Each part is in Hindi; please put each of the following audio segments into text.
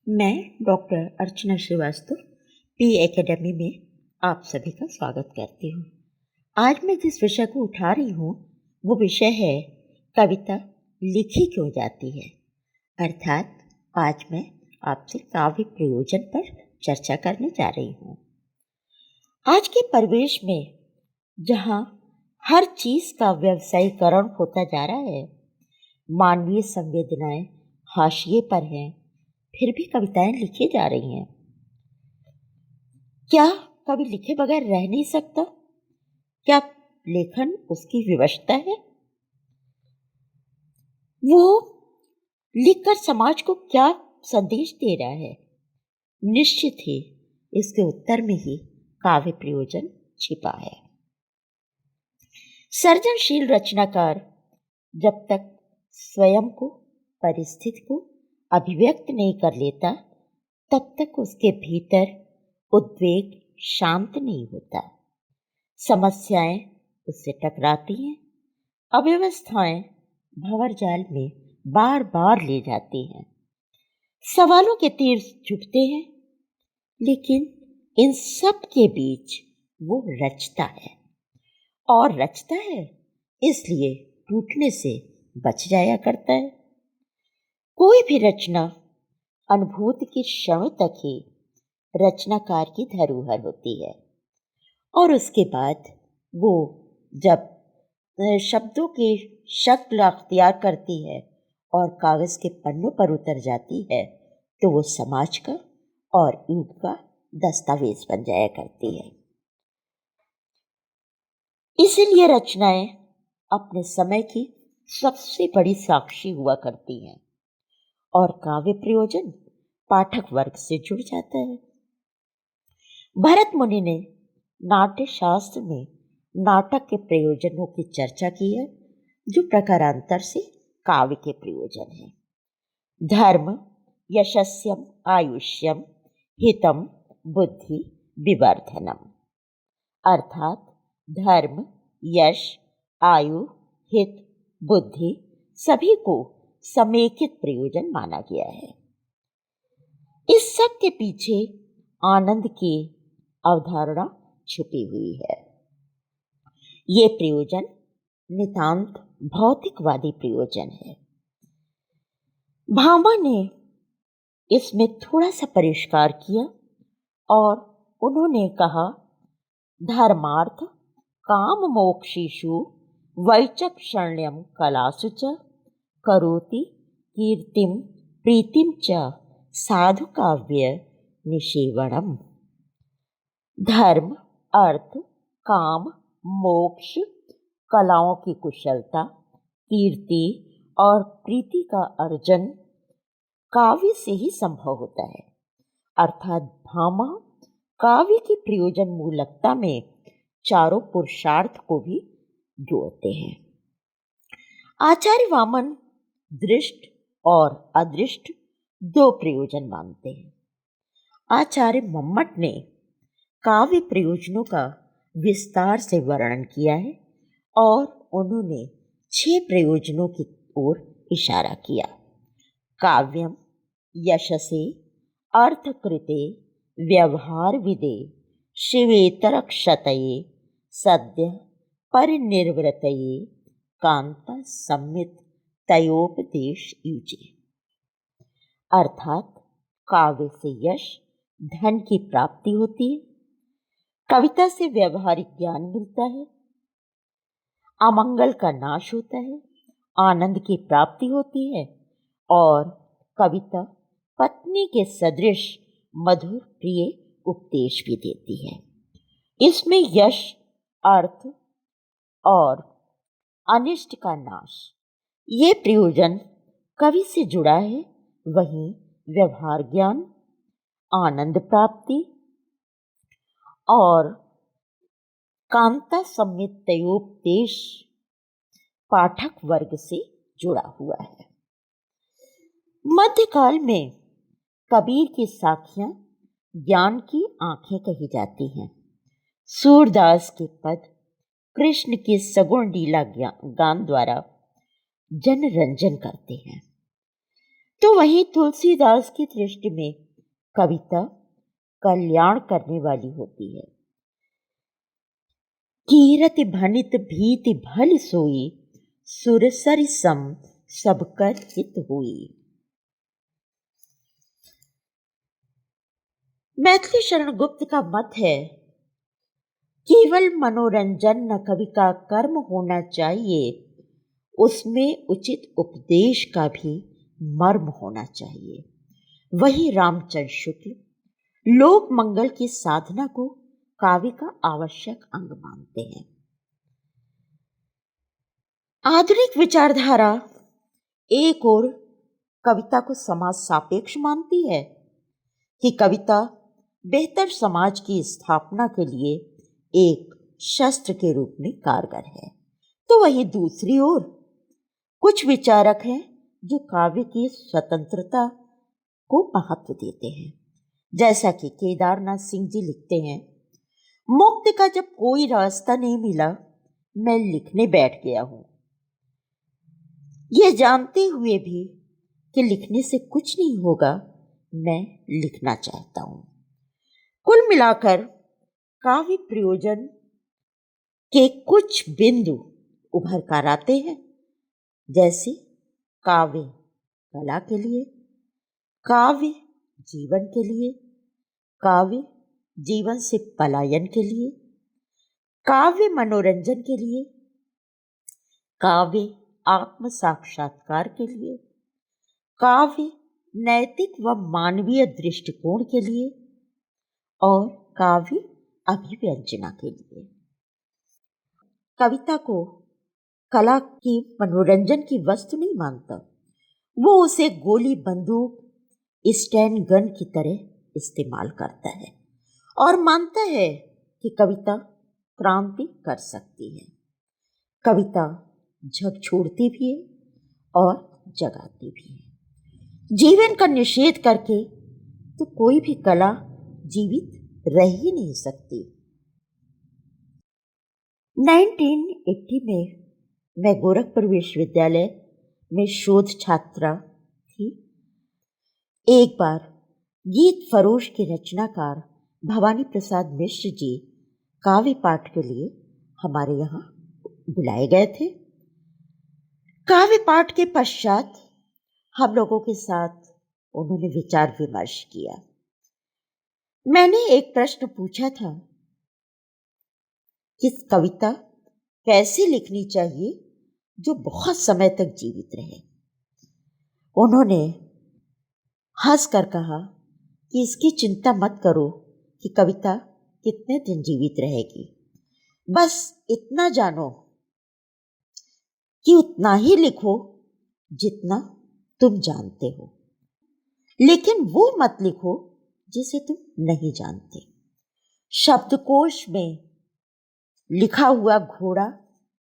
मैं डॉक्टर अर्चना श्रीवास्तव पी एकेडमी में आप सभी का स्वागत करती हूँ। आज मैं जिस विषय को उठा रही हूँ वो विषय है कविता लिखी क्यों जाती है। अर्थात आज मैं आपसे काव्य प्रयोजन पर चर्चा करने जा रही हूँ। आज के परिवेश में जहाँ हर चीज़ का व्यवसायीकरण होता जा रहा है, मानवीय संवेदनाएं हाशिए पर हैं, फिर भी कविताएं लिखी जा रही हैं। क्या कवि लिखे बगैर रह नहीं सकता? क्या लेखन उसकी विवशता है? वो लिखकर समाज को क्या संदेश दे रहा है? निश्चित ही इसके उत्तर में ही काव्य प्रयोजन छिपा है। सृजनशील रचनाकार जब तक स्वयं को, परिस्थिति को अभिव्यक्त नहीं कर लेता, तब तक उसके भीतर उद्वेग शांत नहीं होता। समस्याएं उससे टकराती हैं, अव्यवस्थाएं भंवरजाल में बार बार ले जाती हैं। सवालों के तीर छुटते हैं, लेकिन इन सब के बीच वो रचता है, और रचता है इसलिए टूटने से बच जाया करता है। कोई भी रचना अनुभूति के क्षण तक ही रचनाकार की धरोहर होती है, और उसके बाद वो जब शब्दों के शक्ल अख्तियार करती है और कागज के पन्नों पर उतर जाती है, तो वो समाज का और युग का दस्तावेज बन जाया करती है। इसीलिए रचनाएं अपने समय की सबसे बड़ी साक्षी हुआ करती हैं, और काव्य प्रयोजन पाठक वर्ग से जुड़ जाता है। भरत मुनि ने नाट्य शास्त्र में नाटक के प्रयोजनों की चर्चा की है, जो प्रकारांतर से काव्य के प्रयोजन है। धर्म, यशस्यम, आयुष्यम, हितम, बुद्धि, विवर्धनम। अर्थात धर्म, यश, आयु, हित, बुद्धि सभी को समेकित प्रयोजन माना गया है। इस सब के पीछे आनंद की अवधारणा छुपी हुई है। ये प्रयोजन नितांत भौतिकवादी प्रयोजन है। भामा ने इसमें थोड़ा सा परिष्कार किया और उन्होंने कहा, धर्मार्थ काम मोक्षेषु वैचक्षण्यम कलासु च करोति कीर्तिम प्रीतिम च साधु काव्य निषेवणम। धर्म, अर्थ, काम, मोक्ष, कलाओं की कुशलता, कीर्ति और प्रीति का अर्जन काव्य से ही संभव होता है। अर्थात भामा काव्य की प्रयोजन मूलकता में चारों पुरुषार्थ को भी जोड़ते हैं। आचार्य वामन दृष्ट और अदृष्ट दो प्रयोजन मानते हैं। आचार्य मम्मट ने काव्य प्रयोजनों का विस्तार से वर्णन किया है, और उन्होंने 6 प्रयोजनों की ओर इशारा किया। काव्यम यशसे, अर्थकृते, व्यवहार विदे, शिवेतरक्षतये, सद्य परिनिर्वृतये, कांता सम्मित तयोपदेश युजे। अर्थात काव्य से यश, धन की प्राप्ति होती है, कविता से व्यवहारिक ज्ञान मिलता है, अमंगल का नाश होता है, आनंद की प्राप्ति होती है, और कविता पत्नी के सदृश मधुर प्रिय उपदेश भी देती है। इसमें यश, अर्थ और अनिष्ट का नाश, ये प्रयोजन कवि से जुड़ा है। वहीं व्यवहार ज्ञान, आनंद प्राप्ति और कांता सम्मित तयोपदेश पाठक वर्ग से जुड़ा हुआ है। मध्यकाल में कबीर की साखियां ज्ञान की आंखें कही जाती हैं। सूरदास के पद कृष्ण के सगुण लीला गान द्वारा जनरंजन करते हैं। तो वहीं तुलसीदास की दृष्टि में कविता कल्याण करने वाली होती है। कीरति भनित भीति भल सोई, सुरसरि सम सब कर हित हुई। मैथिली शरण गुप्त का मत है, केवल मनोरंजन न कवि का कर्म होना चाहिए, उसमें उचित उपदेश का भी मर्म होना चाहिए। वही रामचंद्र शुक्ल लोक मंगल की साधना को काव्य का आवश्यक अंग मानते हैं। आधुनिक विचारधारा एक और कविता को समाज सापेक्ष मानती है कि कविता बेहतर समाज की स्थापना के लिए एक शस्त्र के रूप में कारगर है। तो वहीं दूसरी ओर कुछ विचारक हैं जो काव्य की स्वतंत्रता को महत्व देते हैं। जैसा कि केदारनाथ सिंह जी लिखते हैं, मुक्ति का जब कोई रास्ता नहीं मिला, मैं लिखने बैठ गया हूं, यह जानते हुए भी कि लिखने से कुछ नहीं होगा, मैं लिखना चाहता हूं। कुल मिलाकर काव्य प्रयोजन के कुछ बिंदु उभर कर आते हैं, जैसे काव्य कला के लिए, काव्य जीवन के लिए, काव्य जीवन से पलायन के लिए, काव्य मनोरंजन के लिए, काव्य आत्म साक्षात्कार के लिए, काव्य नैतिक व मानवीय दृष्टिकोण के लिए और काव्य अभिव्यंजना के लिए। कविता को कला की मनोरंजन की वस्तु नहीं मानता, वो उसे गोली बंदूक स्टैंड गन की तरह इस्तेमाल करता है और मानता है कि कविता क्रांति कर सकती है। कविता झकझोरती भी है और जगाती भी है। जीवन का निषेध करके तो कोई भी कला जीवित रह ही नहीं सकती। 1980 में मैं गोरखपुर विश्वविद्यालय में शोध छात्रा थी। एक बार गीत फरोश के रचनाकार भवानी प्रसाद मिश्र जी काव्य पाठ के लिए हमारे यहाँ बुलाए गए थे। काव्य पाठ के पश्चात हम लोगों के साथ उन्होंने विचार विमर्श किया। मैंने एक प्रश्न पूछा था कि कविता कैसे लिखनी चाहिए जो बहुत समय तक जीवित रहे। उन्होंने हंसकर कहा कि इसकी चिंता मत करो कि कविता कितने दिन जीवित रहेगी, बस इतना जानो कि उतना ही लिखो जितना तुम जानते हो, लेकिन वो मत लिखो जिसे तुम नहीं जानते। शब्दकोश में लिखा हुआ घोड़ा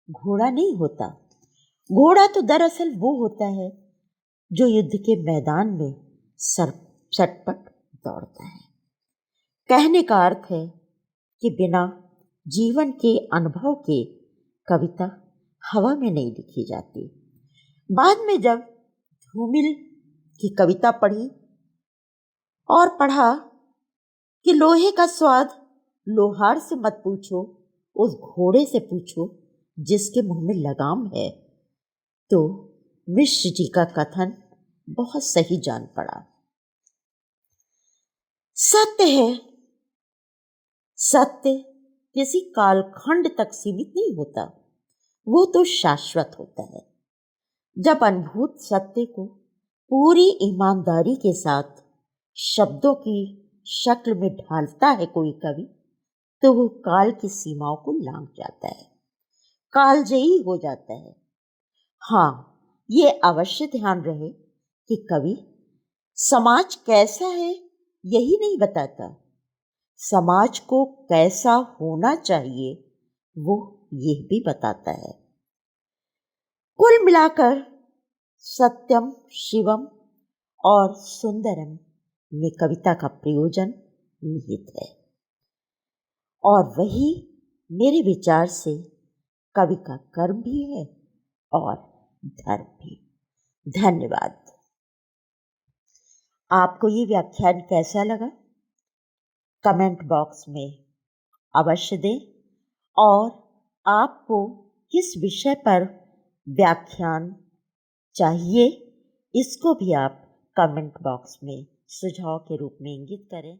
घोड़ा नहीं होता। घोड़ा तो दरअसल वो होता है जो युद्ध के मैदान में सटपट दौड़ता है। कहने का अर्थ है कि बिना जीवन के अनुभव के कविता हवा में नहीं लिखी जाती। बाद में जब धूमिल की कविता पढ़ी और पढ़ा कि लोहे का स्वाद लोहार से मत पूछो, उस घोड़े से पूछो जिसके मुंह में लगाम है, तो मिश्र जी का कथन बहुत सही जान पड़ा। सत्य है, सत्य किसी कालखंड तक सीमित नहीं होता, वो तो शाश्वत होता है। जब अनुभूत सत्य को पूरी ईमानदारी के साथ शब्दों की शक्ल में ढालता है कोई कवि, तो वो काल की सीमाओं को लांघ जाता है, कालजयी हो जाता है। हाँ, ये अवश्य ध्यान रहे कि कवि समाज कैसा है यही नहीं बताता, समाज को कैसा होना चाहिए वो ये भी बताता है। कुल मिलाकर सत्यम शिवम और सुंदरम में कविता का प्रयोजन निहित है, और वही मेरे विचार से कवि का कर्म भी है और धर्म भी। धन्यवाद। आपको ये व्याख्यान कैसा लगा? कमेंट बॉक्स में अवश्य दें और आपको किस विषय पर व्याख्यान चाहिए इसको भी आप कमेंट बॉक्स में सुझाव के रूप में इंगित करें।